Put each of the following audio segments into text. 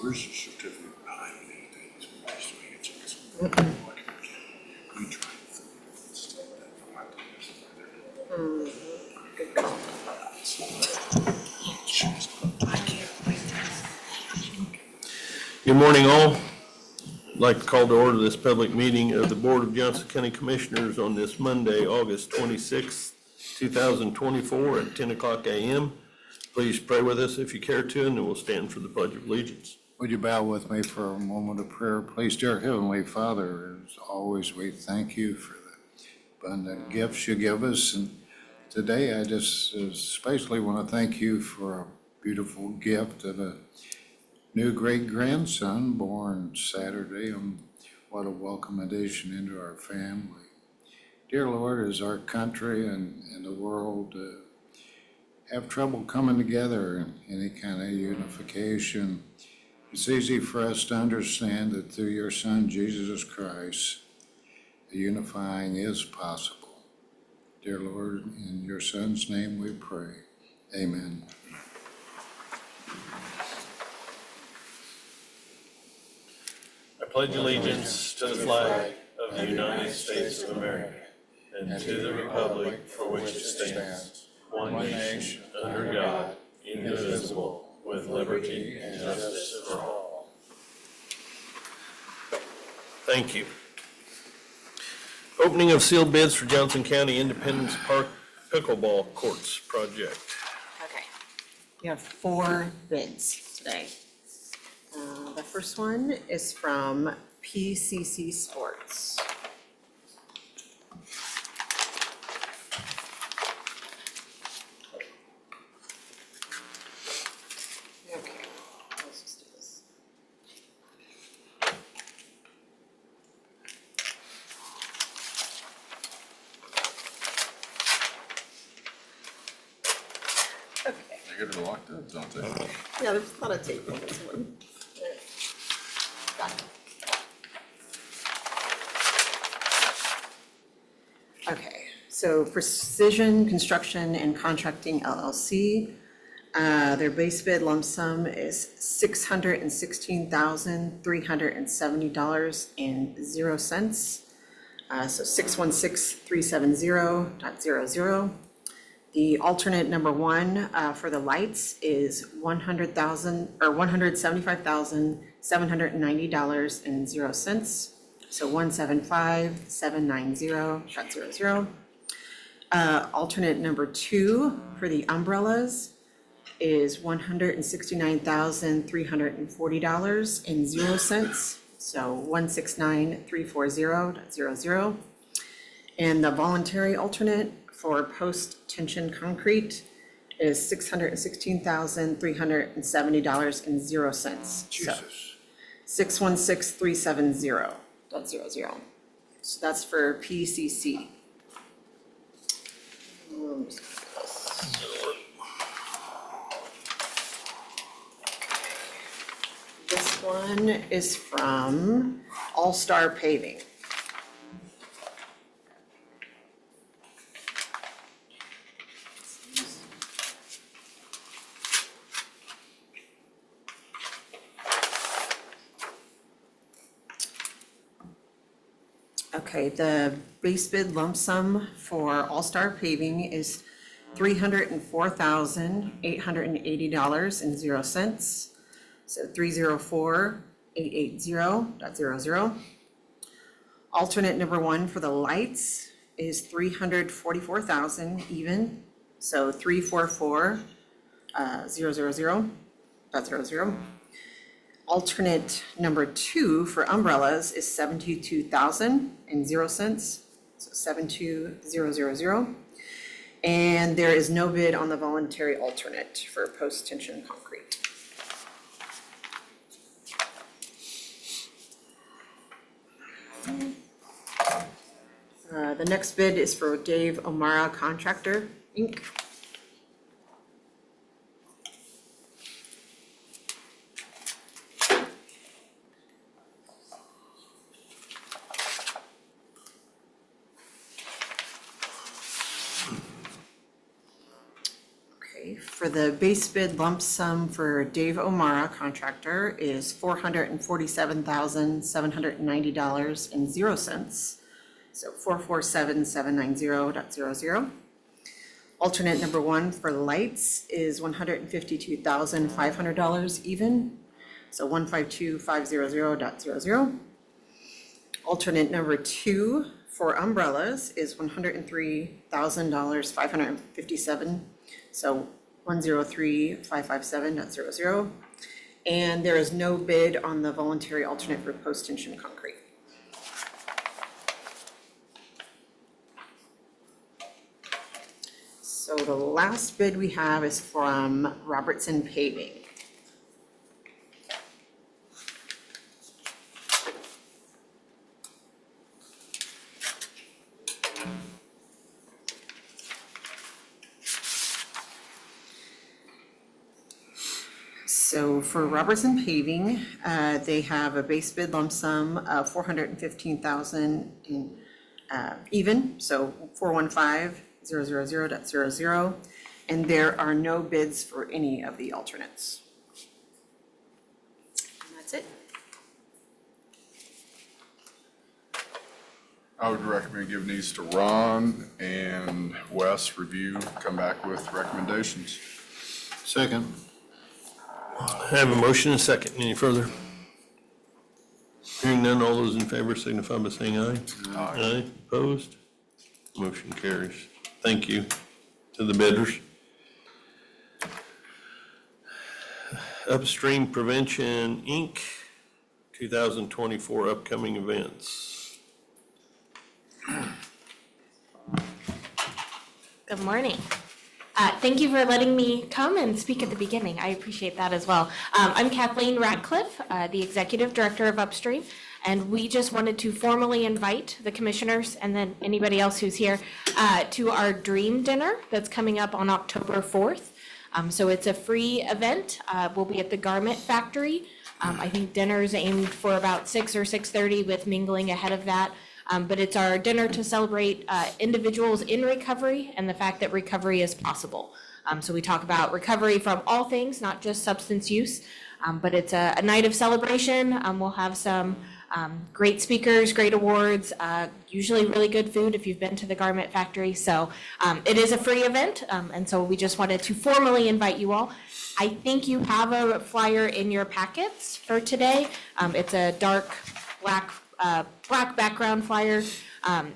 Where's the certificate behind anything? It's supposed to be a check. We tried to stop that from happening. Good call. Good morning, all. I'd like to call to order this public meeting of the Board of Johnson County Commissioners on this Monday, August 26th, 2024 at 10 o'clock a.m. Please pray with us if you care to, and then we'll stand for the Pledge of Allegiance. Would you bow with me for a moment of prayer? Please, dear Heavenly Father, as always, we thank you for the abundant gifts you give us. And today, I just especially want to thank you for a beautiful gift of a new great-grandson born Saturday. And what a welcome addition into our family. Dear Lord, as our country and the world have trouble coming together in any kind of unification, it's easy for us to understand that through your Son, Jesus Christ, the unifying is possible. Dear Lord, in your Son's name we pray. Amen. I pledge allegiance to the flag of the United States of America and to the republic for which it stands, one nation, under God, indivisible, with liberty and justice for all. Thank you. Opening of sealed bids for Johnson County Independence Park Pickleball Courts Project. Okay. We have 4 bids today. The first one is from PCC Sports. Okay, let's just do this. Okay. They get it locked up, don't they? Yeah, there's a lot of tape on this one. Got it. Okay, so Precision Construction and Contracting LLC, their base bid lump sum is $616,370.00. So 616370.00. The alternate number 1 for the lights is $175,790.00. So 175,790.00. Alternate number 2 for the umbrellas is $169,340.00. So 169,340.00. And the voluntary alternate for post-tension concrete is $616,370.00. Jesus. 616370.00. So that's for PCC. This one is from All Star Paving. Okay, the base bid lump sum for All Star Paving is $304,880.00. So 304,880.00. Alternate number 1 for the lights is $344,000 even. So 344,000.00. Alternate number 2 for umbrellas is $72,000.00. So 72,000. And there is no bid on the voluntary alternate for post-tension concrete. The next bid is for Dave O'Mara Contractor, Inc. Okay, for the base bid lump sum for Dave O'Mara contractor is $447,790.00. So 447,790.00. Alternate number 1 for lights is $152,500 even, so 152,500.00. Alternate number 2 for umbrellas is $103,557, so 103,557.00. And there is no bid on the voluntary alternate for post-tension concrete. So the last bid we have is from Robertson Paving. So for Robertson Paving, they have a base bid lump sum of $415,000 in even, so 415,000.00, and there are no bids for any of the alternates. And that's it. I would recommend giving these to Ron and Wes, review, come back with recommendations. Second. I have a motion and a second. Any further? Hearing none, all those in favor signify by saying aye. Aye. Opposed? Motion carries. Thank you to the bidders. Upstream Prevention, Inc., 2024 upcoming events. Good morning. Thank you for letting me come and speak at the beginning. I appreciate that as well. I'm Kathleen Ratcliffe, the Executive Director of Upstream, and we just wanted to formally invite the commissioners and then anybody else who's here to our Dream Dinner that's coming up on October 4th. So it's a free event. We'll be at the Garment Factory. I think dinner's aimed for about 6 or 6:30 with mingling ahead of that. But it's our dinner to celebrate individuals in recovery and the fact that recovery is possible. So we talk about recovery from all things, not just substance use, but it's a night of celebration. We'll have some great speakers, great awards, usually really good food if you've been to the Garment Factory. So it is a free event, and so we just wanted to formally invite you all. I think you have a flyer in your packets for today. It's a dark black background flyer.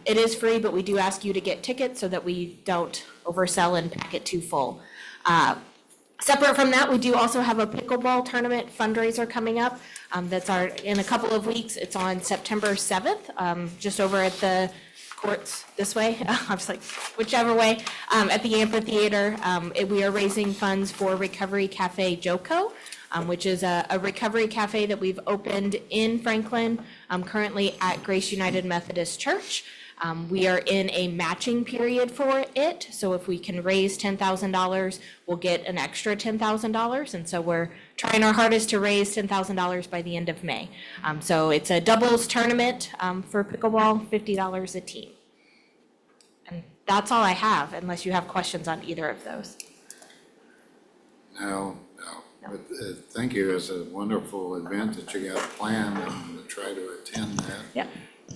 It is free, but we do ask you to get tickets so that we don't oversell and pack it too full. Separate from that, we do also have a pickleball tournament fundraiser coming up. That's in a couple of weeks. It's on September 7th, just over at the courts this way. I was like, whichever way, at the amphitheater. We are raising funds for Recovery Cafe Joco, which is a recovery cafe that we've opened in Franklin, currently at Grace United Methodist Church. We are in a matching period for it, so if we can raise $10,000, we'll get an extra $10,000, and so we're trying our hardest to raise $10,000 by the end of May. So it's a doubles tournament for pickleball, $50 a team. And that's all I have, unless you have questions on either of those. No. But thank you. It's a wonderful event that you got planned, and to try to attend that. Yep.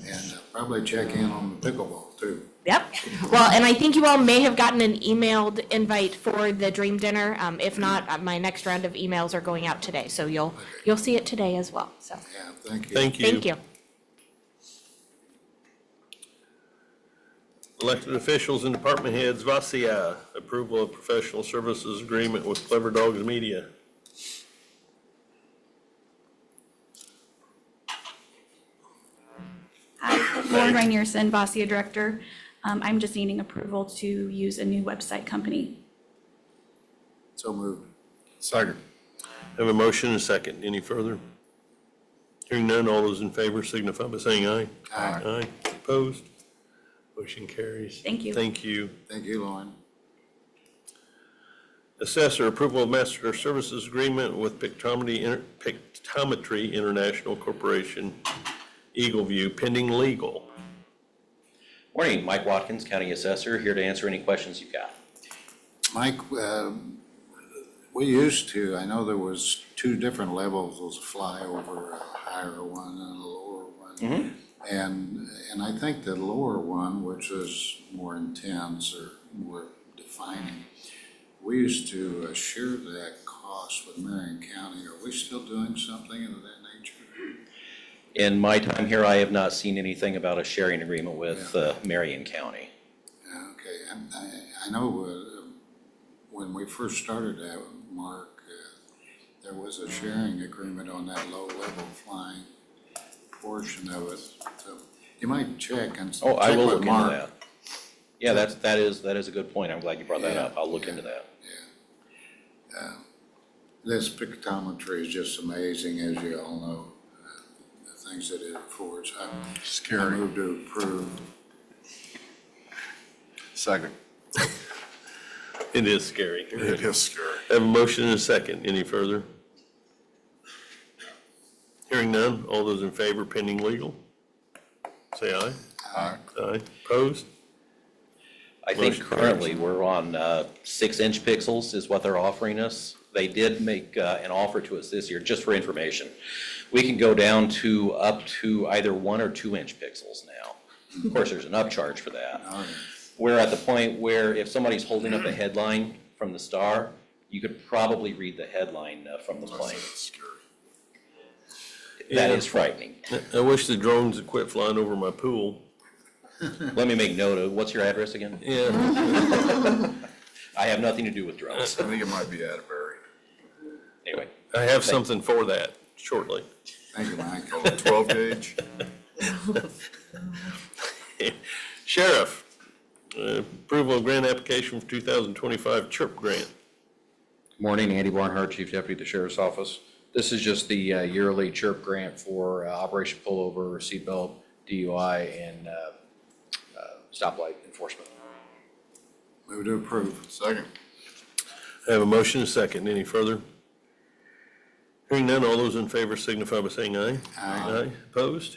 And probably check in on the pickleball too. Yep. Well, and I think you all may have gotten an emailed invite for the Dream Dinner. If not, my next round of emails are going out today, so you'll see it today as well. So Yeah, thank you. Thank you. thank you. Elected officials and department heads, Vasia, approval of professional services agreement with Clever Dogs Media. Hi, Lauren Reinierson, Vasia Director. I'm just needing approval to use a new website company. So moved. Second. Have a motion and a second. Any further? Hearing none, all those in favor signify by saying aye. Aye. Aye. Opposed? Motion carries. Thank you. Thank you. Thank you, Lauren. Assessor, approval of master services agreement with Pictometry International Corporation, Eagleview, pending legal. Morning, Mike Watkins, County Assessor, here to answer any questions you've got. Mike, we used to, I know there was two different levels, those flyover, a higher one and a lower one. And I think the lower one, which is more intense or more defining, we used to share that cost with Marion County. Are we still doing something of that nature? In my time here, I have not seen anything about a sharing agreement with Marion County. Okay, I know when we first started that, Mark, there was a sharing agreement on that low-level flying portion of it. So you might check and Oh, I check will with look into Mark. that. Yeah, that is a good point. I'm glad you brought that Yeah, up. I'll look into that. This pictometry is just amazing, as you all know, the things that it affords. I Scary. move to approve. Second. It is scary. It is scary. Have a motion and a second. Any further? Hearing none. All those in favor pending legal? Say aye. Aye. Aye. Opposed? I think Motion currently we're on 6-inch pixels is what they're offering us. They did make an offer to us this year, just for information. We can go down to up to either 1 or 2-inch pixels now. Of course, there's an upcharge for that. We're at the point where if somebody's holding up a headline from the Star, you could probably read the headline from the plane. It's scary. That Yeah. is frightening. I wish the drones would quit flying over my pool. Let me make note of, what's your address again? Yeah. I have nothing to do with drones. I think it might be Atterbury. Anyway, I have something for that shortly. Thank you, Mike. 12 gauge. Sheriff, approval of grant application for 2025 CHIRP grant. Morning, Andy Barnhart, Chief Deputy at the Sheriff's Office. This is just the yearly CHIRP grant for Operation Pullover, seatbelt, DUI, and stoplight enforcement. Move to approve. Second. I have a motion and a second. Any further? Hearing none, all those in favor signify by saying aye. Aye. Opposed?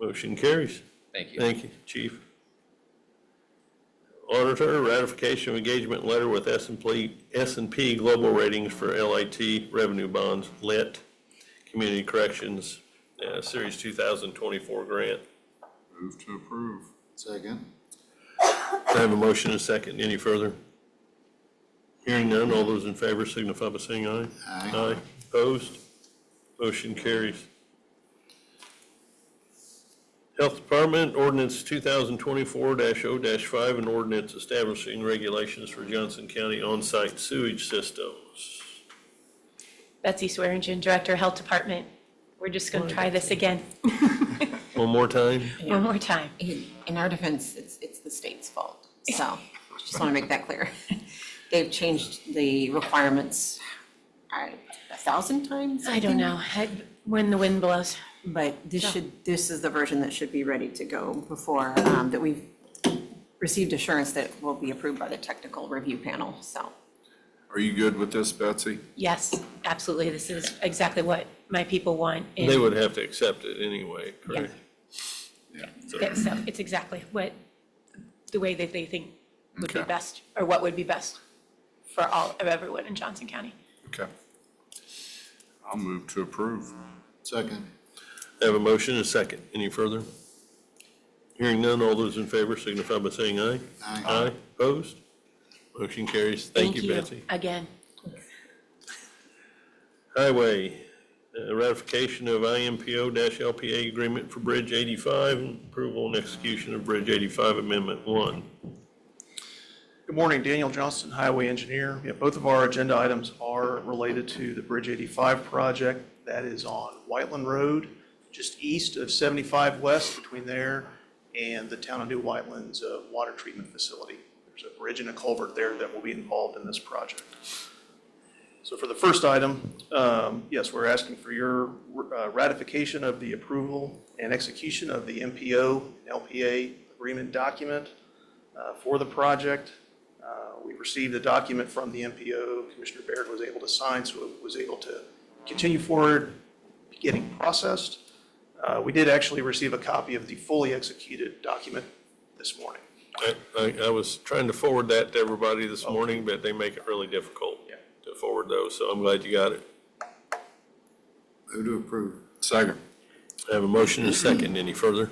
Motion carries. thank you. Thank you, Chief. Auditor, ratification of engagement letter with S&P Global Ratings for LIT Revenue Bonds, LIT, Community Corrections, Series 2024 grant. Move to approve. Second. I have a motion and a second. Any further? Hearing none, all those in favor signify by saying aye. Aye. Opposed? Motion carries. Health Department, ordinance 2024-0-5, an ordinance establishing regulations for Johnson County on-site sewage systems. Betsy Swearingen, Director, Health Department. We're just going to try this again, One more time? one more time. In our defense, it's the state's fault, so just want to make that clear. They've changed the requirements 1,000 times. I don't know, when the wind blows. But this is the version that should be ready to go before, that we've received assurance that will be approved by the technical review panel, so. Are you good with this, Betsy? Yes, absolutely. This is exactly what my people want. and They would have to accept it anyway, correct? So it's exactly the way that they think would be Okay. best, or what would be best for everyone in Johnson County. Okay. I'll move to approve. Second. I have a motion and a second. Any further? Hearing none, all those in favor signify by saying aye. Aye. Aye. Opposed? Motion carries. Thank you, Betsy. Again. Highway, ratification of IMPO-LPA agreement for Bridge 85, and approval and execution of Bridge 85 Amendment 1. Good morning, Daniel Johnston, Highway Engineer. Yeah, both of our agenda items are related to the Bridge 85 project that is on Whiteland Road, just east of 75 West, between there and the town of New Whiteland's water treatment facility. There's a bridge and a culvert there that will be involved in this project. So for the first item, yes, we're asking for your ratification of the approval and execution of the MPO and LPA agreement document for the project. We received a document from the MPO, Commissioner Baird was able to sign, so it was able to continue forward, getting processed. We did actually receive a copy of the fully executed document this morning. I was trying to forward that to everybody this morning, but they make it really difficult to forward those, so I'm glad you got it. Move to approve. Second. I have a motion and a second. Any further?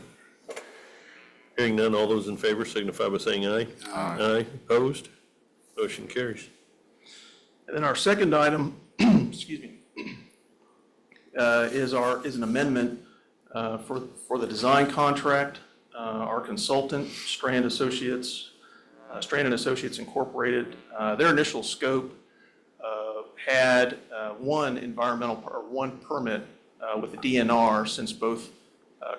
Hearing none, all those in favor signify by saying aye. Aye. Opposed? Motion carries. And then our second item, excuse me, is an amendment for the design contract. Our consultant, Strand Associates Incorporated, their initial scope had one permit with the DNR, since both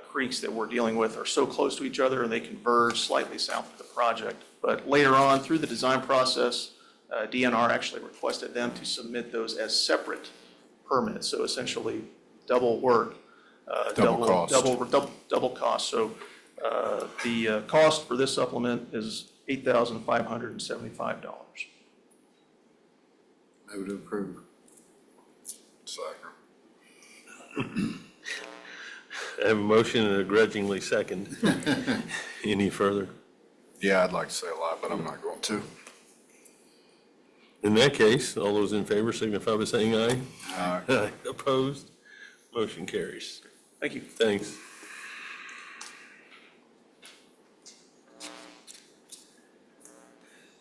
creeks that we're dealing with are so close to each other and they converge slightly south of the project. But later on, through the design process, DNR actually requested them to submit those as separate permits, so essentially double work. Double cost. Double cost. So the cost for this supplement is $8,575. Move to approve. Second. I have a motion and a grudgingly second. Any further? Yeah, I'd like to say a lot, but I'm not going to. In that case, all those in favor signify by saying aye. Aye. Opposed? Motion carries. Thank you. Thanks.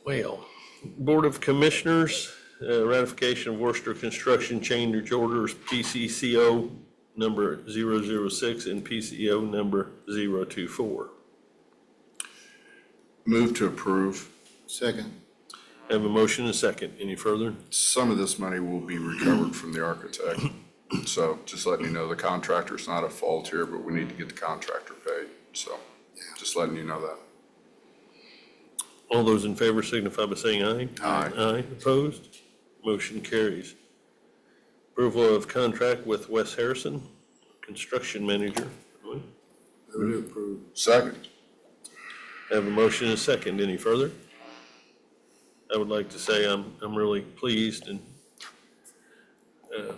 Well, Board of Commissioners, ratification of Worcester Construction Change Orders PCCO number 006 and PCO number 024. Move to approve. Second. I have a motion and a second. Any further? Some of this money will be recovered from the architect. So just letting you know, the contractor's not at fault here, but we need to get the contractor paid. So just letting you know that. All those in favor signify by saying aye. Aye. Aye. Opposed? Motion carries. Approval of contract with Wes Harrison, Construction Manager. Move to approve. Second. I have a motion and a second. Any further? I would like to say I'm really pleased and,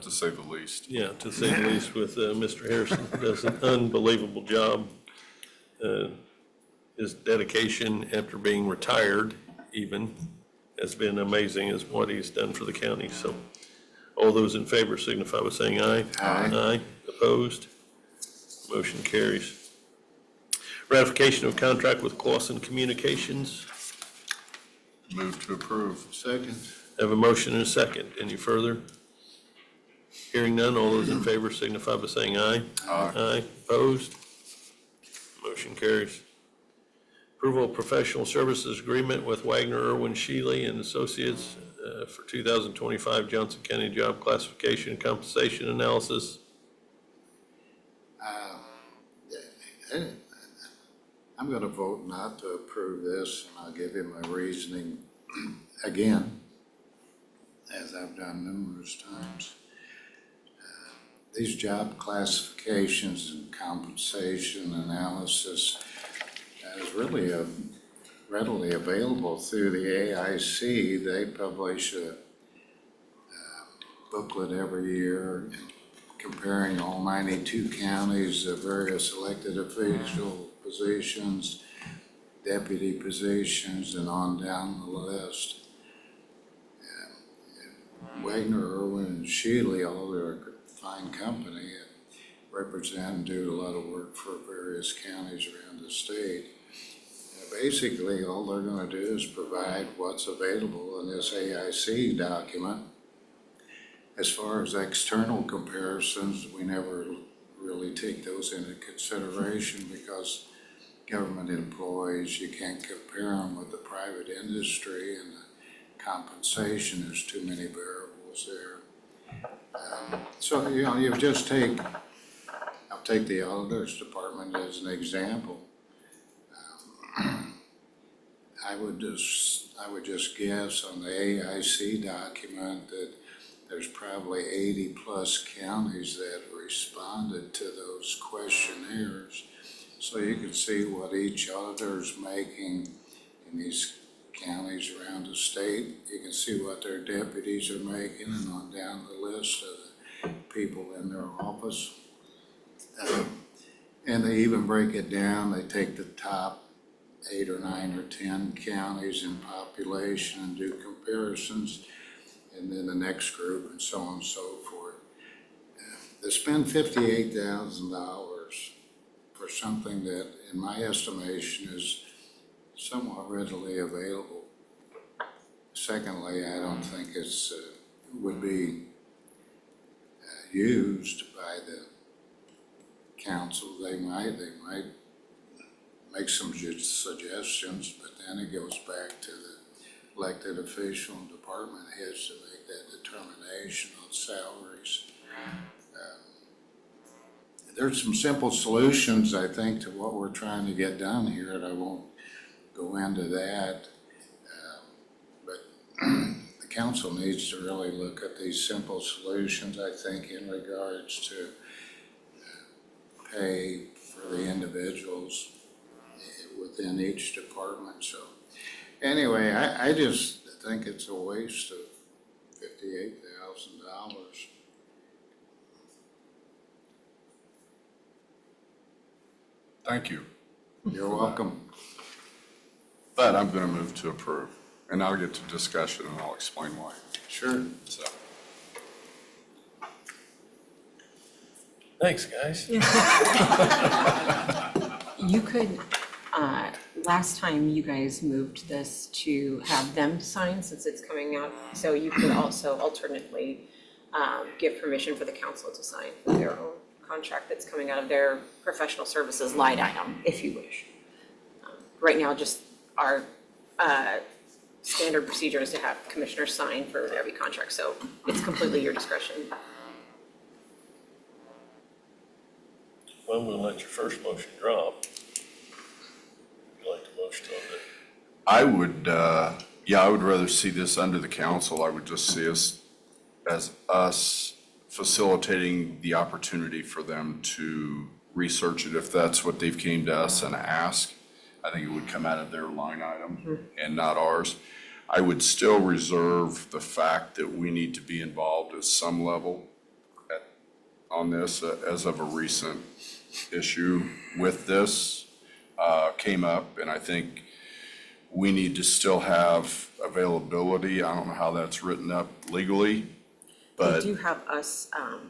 To say the least. yeah, to say the least, with Mr. Harrison. Does an unbelievable job. His dedication after being retired even has been amazing, as what he's done for the county. So all those in favor signify by saying aye. Aye. Aye. Opposed? Motion carries. Ratification of contract with Clausen Communications. Move to approve. Second. I have a motion and a second. Any further? Hearing none, all those in favor signify by saying aye. Aye. Aye. Opposed? Motion carries. Approval of professional services agreement with Wagner Irwin Shealy and Associates for 2025 Johnson County Job Classification and Compensation Analysis. I'm going to vote not to approve this, and I'll give you my reasoning again, as I've done numerous times. These job classifications and compensation analysis is really readily available through the AIC. They publish a booklet every year comparing all 92 counties, the various elected official positions, deputy positions, and on down the list. Wagner, Irwin, and Shealy, all they're a fine company, represent and do a lot of work for various counties around the state. Basically, all they're going to do is provide what's available in this AIC document. As far as external comparisons, we never really take those into consideration because government employees, you can't compare them with the private industry, and the compensation, there's too many variables there. So, you know, I'll take the auditor's department as an example. I would just guess on the AIC document that there's probably 80+ counties that responded to those questionnaires. So you can see what each auditor's making in these counties around the state. You can see what their deputies are making and on down the list of the people in their office. And they even break it down. They take the top 8 or 9 or 10 counties in population and do comparisons, and then the next group and so on and so forth. To spend $58,000 for something that, in my estimation, is somewhat readily available. Secondly, I don't think it's, would be used by the council. They might make some suggestions, but then it goes back to the elected official and department heads to make that determination on salaries. There's some simple solutions, I think, to what we're trying to get done here, and I won't go into that. But the council needs to really look at these simple solutions, I think, in regards to pay for the individuals within each department. So anyway, I just think it's a waste of $58,000. Thank you. You're welcome. But I'm going to move to approve, and I'll get to discussion and I'll explain why. Sure. So, Thanks, guys. You could, last time you guys moved this to have them sign since it's coming out, so you could also alternately give permission for the council to sign their own contract that's coming out of their professional services line item, if you wish. Right now, just our standard procedure is to have commissioners sign for every contract, so it's completely your discretion. Well, we'll let your first motion drop. You like the motion on that? I would, I would rather see this under the council. I would just see us as us facilitating the opportunity for them to research it. If that's what they've came to us and asked, I think it would come out of their line item and not ours. I would still reserve the fact that we need to be involved at some level on this, as of a recent issue with this came up, and I think we need to still have availability. I don't know how that's written up legally, They but do have us,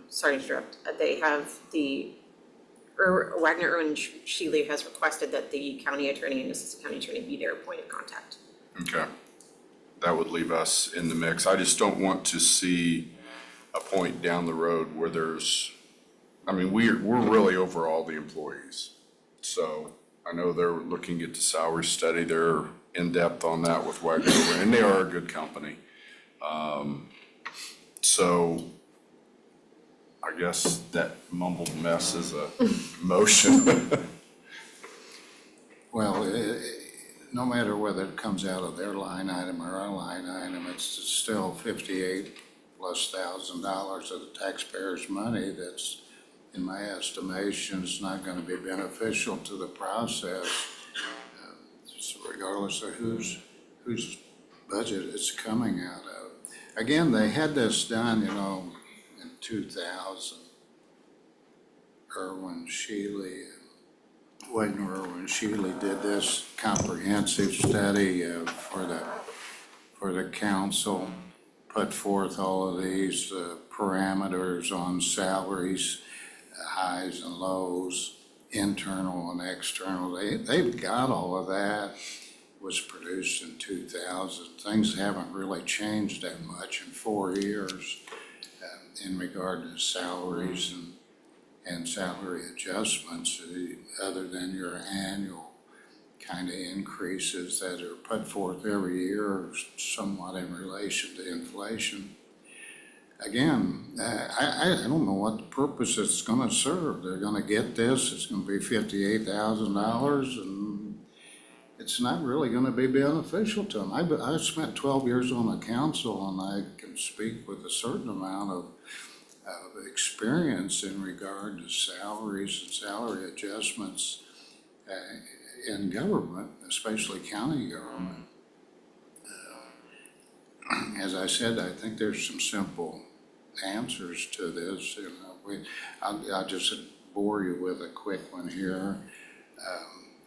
sorry to interrupt, they have Wagner Irwin Shealy has requested that the county attorney and assistant county attorney be their point of contact. okay, that would leave us in the mix. I just don't want to see a point down the road where there's, I mean, we're really over all the employees. So I know they're looking at the salary study. They're in depth on that with Wagner, and they are a good company. So I guess that mumbled mess is a motion. Well, no matter whether it comes out of their line item or our line item, it's still $58,000+ of the taxpayers' money that's, in my estimation, is not going to be beneficial to the process, regardless of whose budget it's coming out of. Again, they had this done, in 2000. Wagner Irwin Shealy did this comprehensive study for the council, put forth all of these parameters on salaries, highs and lows, internal and external. They've got all of that. It was produced in 2000. Things haven't really changed that much in 4 years in regard to salaries and salary adjustments, other than your annual kind of increases that are put forth every year, somewhat in relation to inflation. Again, I don't know what the purpose it's going to serve. They're going to get this, it's going to be $58,000, and it's not really going to be beneficial to them. I spent 12 years on the council, and I can speak with a certain amount of experience in regard to salaries and salary adjustments in government, especially county government. As I said, I think there's some simple answers to this. I'll just bore you with a quick one here.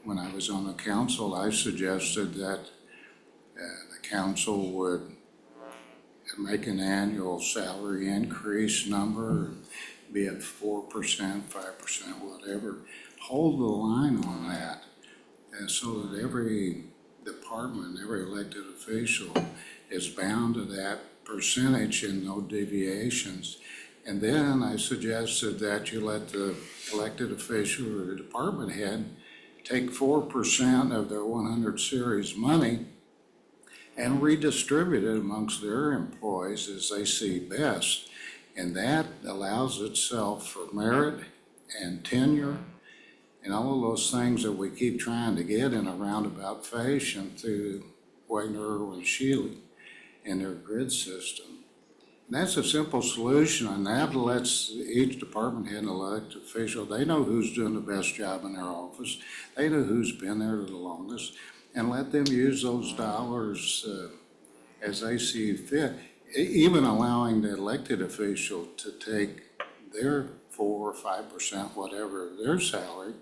when I was on the council, I suggested that the council would make an annual salary increase number, be it 4%, 5%, whatever. Hold the line on that, and so that every department, every elected official is bound to that percentage and no deviations. And then I suggested that you let the elected official or the department head take 4% of their 100 series money and redistribute it amongst their employees as they see best. And that allows itself for merit and tenure and all of those things that we keep trying to get in a roundabout fashion through Wagner, Irwin, Shealy and their grid system. And that's a simple solution, and that lets each department head and elected official, they know who's doing the best job in their office, they know who's been there the longest, and let them use those dollars as they see fit, even allowing the elected official to take their 4 or 5%, whatever their salary,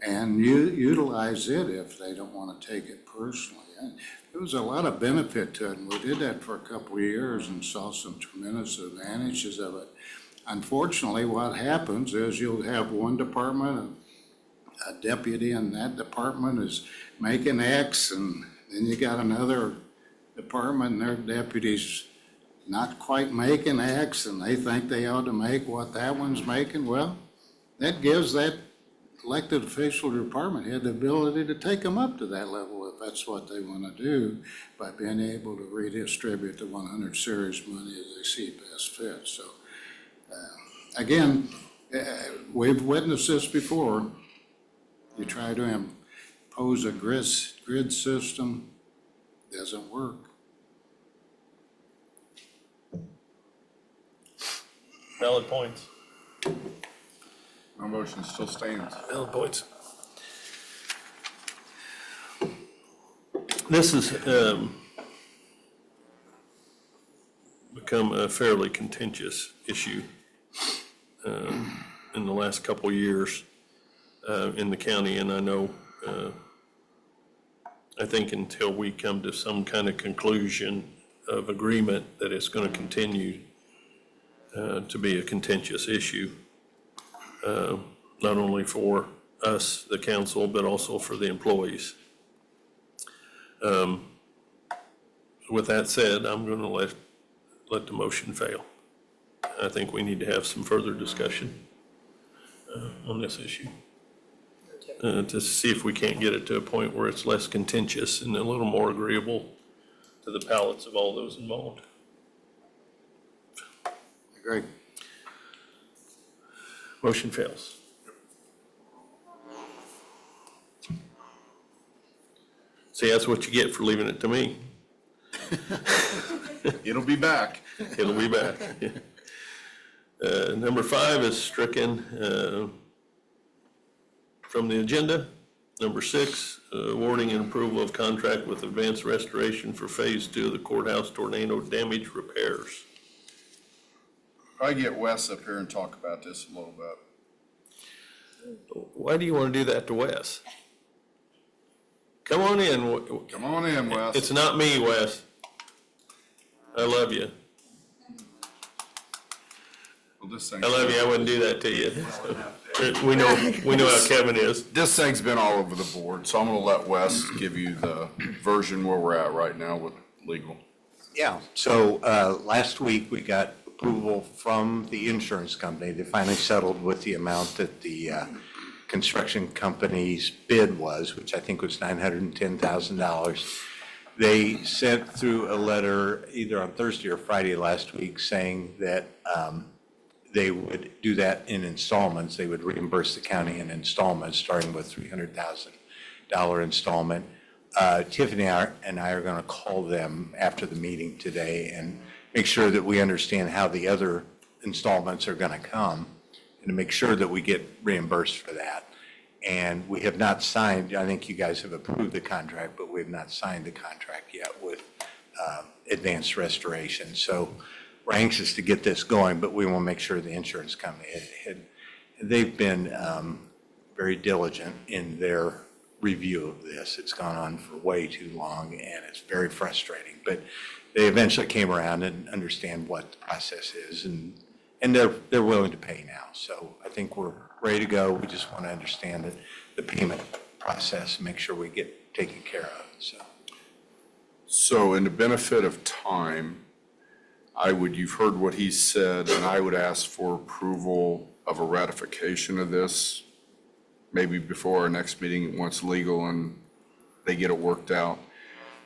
and utilize it if they don't want to take it personally. And there was a lot of benefit to it, and we did that for a couple of years and saw some tremendous advantages of it. Unfortunately, what happens is you'll have one department, a deputy in that department is making X, and then you got another department and their deputy's not quite making X, and they think they ought to make what that one's making. Well, that gives that elected official or department head the ability to take them up to that level if that's what they want to do, by being able to redistribute the 100 series money as they see best fit. So again, we've witnessed this before. You try to impose a grid system, doesn't work. Valid points. My motion still stands. Valid points. This has become a fairly contentious issue in the last couple of years in the county, and I know, I think until we come to some kind of conclusion of agreement that it's going to continue to be a contentious issue, not only for us, the council, but also for the employees. With that said, I'm going to let the motion fail. I think we need to have some further discussion on this issue to see if we can't get it to a point where it's less contentious and a little more agreeable to the palates of all those involved. Great. Motion fails. See, that's what you get for leaving it to me. It'll be back. It'll be back. Number 5 is stricken from the agenda. Number 6, awarding and approval of contract with Advanced Restoration for Phase 2 of the courthouse tornado damage repairs. Probably get Wes up here and talk about this a little bit. Why do you want to do that to Wes? Come on in. Come on in, Wes. It's not me, Wes. I love you. Well, this thing- I love you. I wouldn't do that to you. We know how Kevin is. This thing's been all over the board, so I'm gonna let Wes give you the version where we're at right now with legal. Yeah, so last week we got approval from the insurance company. They finally settled with the amount that the construction company's bid was, which I think was $910,000. They sent through a letter either on Thursday or Friday last week saying that they would do that in installments. They would reimburse the county in installments, starting with $300,000 installment. Tiffany and I are going to call them after the meeting today and make sure that we understand how the other installments are going to come and to make sure that we get reimbursed for that. And we have not signed, I think you guys have approved the contract, but we have not signed the contract yet with Advanced Restoration. So we're anxious to get this going, but we want to make sure the insurance company they've been very diligent in their review of this. It's gone on for way too long, and it's very frustrating. But they eventually came around and understand what the process is, and they're willing to pay now. So I think we're ready to go. We just want to understand the payment process and make sure we get taken care of, so. So in the benefit of time, you've heard what he said, and I would ask for approval of a ratification of this, maybe before our next meeting, once legal and they get it worked out,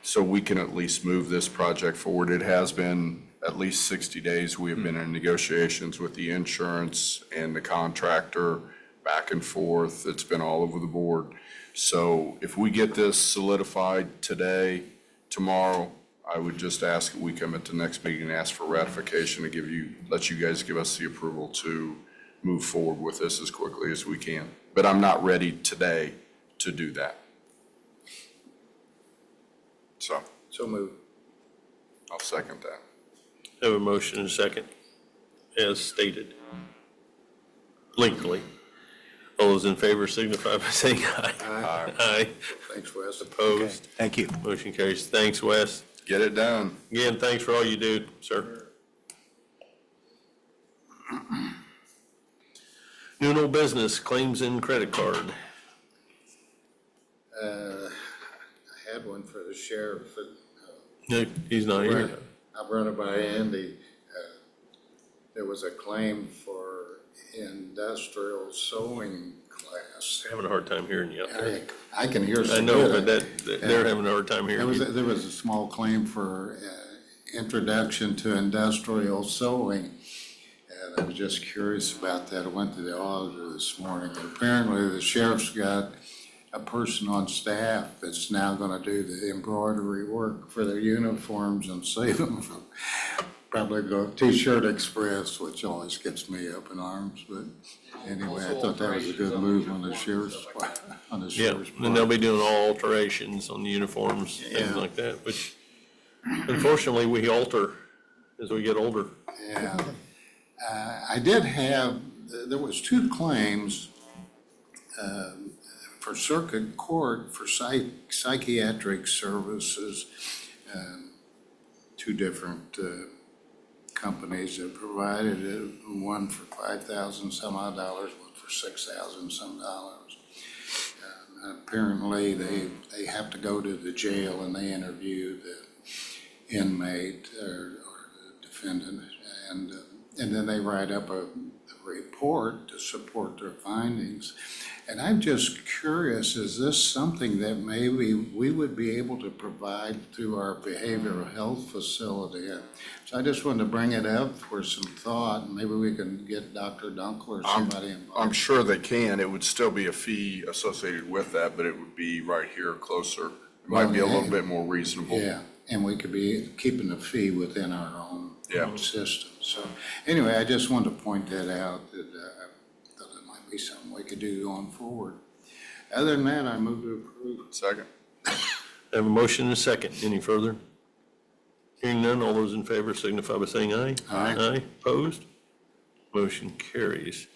so we can at least move this project forward. It has been at least 60 days. We have been in negotiations with the insurance and the contractor, back and forth. It's been all over the board. So if we get this solidified today, tomorrow, I would just ask that we come at the next meeting and ask for ratification to let you guys give us the approval to move forward with this as quickly as we can. But I'm not ready today to do that. So moved. I'll second that. Have a motion and a second, as stated. Lengthily. All those in favor signify by saying aye. Aye. Aye. Thanks, Wes. Opposed? Thank you. Motion carries. Thanks, Wes. Get it done. Again, thanks for all you do, sir. New and old business, claims and credit card. I had one for the sheriff, but No, he's not here. I brought it by Andy. There was a claim for industrial sewing class. Having a hard time hearing you out there. I can hear I some know, good. but they're having a hard time hearing you. There was a small claim for introduction to industrial sewing. And I was just curious about that. I went to the auditor this morning. And apparently the sheriff's got a person on staff that's now gonna do the embroidery work for their uniforms and save them from probably go T-shirt Express, which always gets me up in arms. But anyway, I thought that was a good move on the sheriff's part. Yeah, and they'll be doing all alterations on the uniforms, things Yeah. like that, which unfortunately we alter as we get older. Yeah. I did have, there was 2 claims for circuit court for psychiatric services. 2 different companies that provided it, one for $5,000 some odd dollars, one for $6,000 some dollars. Apparently, they have to go to the jail and they interview the inmate or the defendant, and then they write up a report to support their findings. And I'm just curious, is this something that maybe we would be able to provide through our behavioral health facility? So I just wanted to bring it up for some thought, and maybe we can get Dr. Dunkel or somebody involved. I'm sure they can. It would still be a fee associated with that, but it would be right here closer. It might be a little bit more reasonable. Yeah, and we could be keeping the fee within our own Yeah. system. So anyway, I just wanted to point that out, that I thought it might be something we could do going forward. Other than that, I move to approve. Second. Have a motion and a second. Any further? Hearing none, all those in favor signify by saying aye. Aye. Aye, opposed? Motion carries.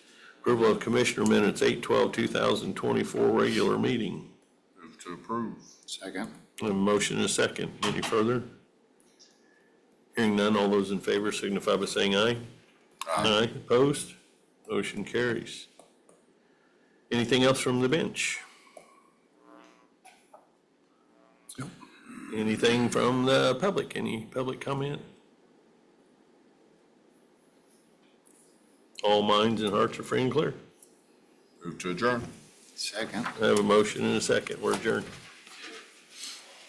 Approval of Commissioner Minutes, 8/12/2024, regular meeting. Move to approve. Second. Have a motion and a second. Any further? Hearing none, all those in favor signify by saying aye. Aye, opposed? Motion carries. Anything else from the bench? Nope. Anything from the public? Any public comment? All minds and hearts are free and clear. Move to adjourn. Second. I have a motion and a second. We're adjourned.